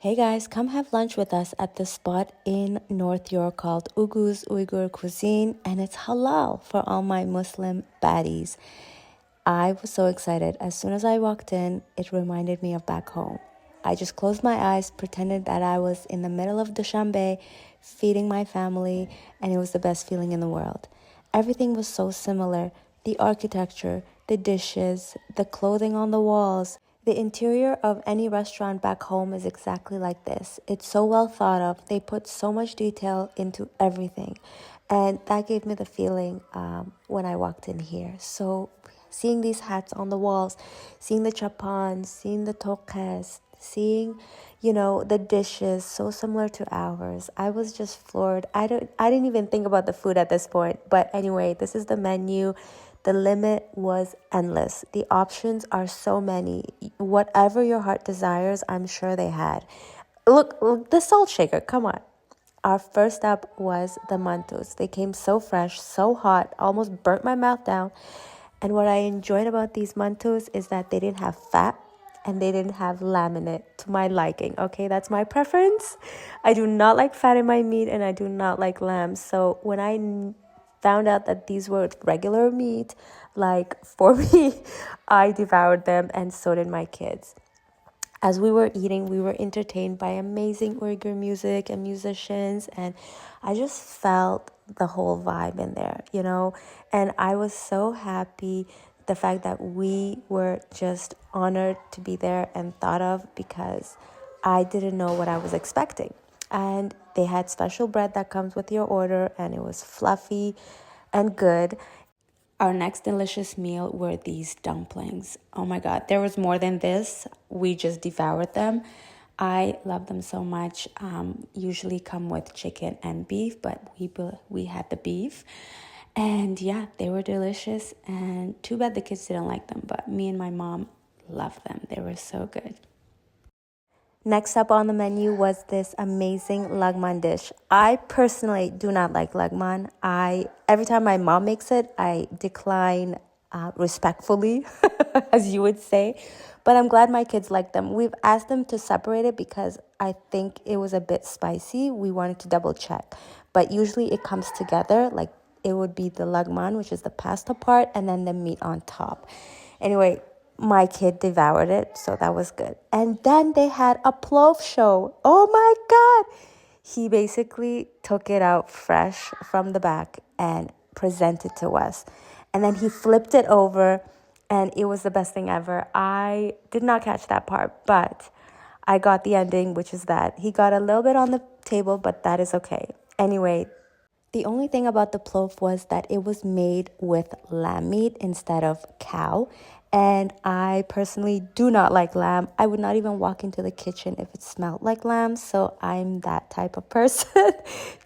Hey guys, come have lunch with us at this spot in North York called Oguz Uyghur Cuisine, and it's halal for all my Muslim baddies. I was so excited. As soon as I walked in, it reminded me of back home. I just closed my eyes, pretended that I was in the middle of Dushanbe, feeding my family, and it was the best feeling in the world. Everything was so similar. The architecture, the dishes, the clothing on the walls. The interior of any restaurant back home is exactly like this. It's so well thought of. They put so much detail into everything. And that gave me the feeling when I walked in here. So seeing these hats on the walls, seeing the chapans, seeing the tokes, seeing, the dishes so similar to ours. I was just floored. I didn't even think about the food at this point. But anyway, this is the menu. The limit was endless. The options are so many. Whatever your heart desires, I'm sure they had. Look, the salt shaker, come on. Our first up was the mantos. They came so fresh, so hot, almost burnt my mouth down. And what I enjoyed about these mantos is that they didn't have fat and they didn't have lamb in it to my liking. Okay, that's my preference. I do not like fat in my meat and I do not like lamb. So when I found out that these were regular meat, like for me, I devoured them and so did my kids. As we were eating, we were entertained by amazing Uyghur music and musicians, and I just felt the whole vibe in there, and I was so happy the fact that we were just honored to be there and thought of because I didn't know what I was expecting. And they had special bread that comes with your order, and it was fluffy and good. Our next delicious meal were these dumplings. Oh my God, there was more than this. We just devoured them. I love them so much. Usually come with chicken and beef, but we had the beef. And yeah, they were delicious. And too bad the kids didn't like them, but me and my mom loved them. They were so good. Next up on the menu was this amazing lagman dish. I personally do not like lagman. Every time my mom makes it, I decline respectfully, as you would say. But I'm glad my kids like them. We've asked them to separate it because I think it was a bit spicy. We wanted to double check. But usually it comes together. Like it would be the lagman, which is the pasta part, and then the meat on top. Anyway, my kid devoured it, so that was good. And then they had a plov show. Oh my God! He basically took it out fresh from the back and presented to us. And then he flipped it over, and it was the best thing ever. I did not catch that part, but I got the ending, which is that he got a little bit on the table, but that is okay. Anyway, the only thing about the plov was that it was made with lamb meat instead of cow. And I personally do not like lamb. I would not even walk into the kitchen if it smelled like lamb. So I'm that type of person.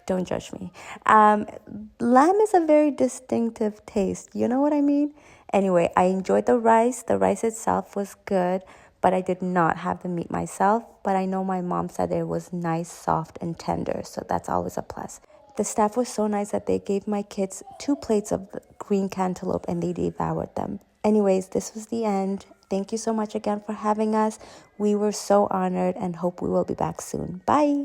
Don't judge me. Lamb is a very distinctive taste. You know what I mean? Anyway, I enjoyed the rice. The rice itself was good, but I did not have the meat myself. But I know my mom said it was nice, soft, and tender. So that's always a plus. The staff was so nice that they gave my kids 2 plates of the green cantaloupe and they devoured them. Anyways, this was the end. Thank you so much again for having us. We were so honored and hope we will be back soon. Bye.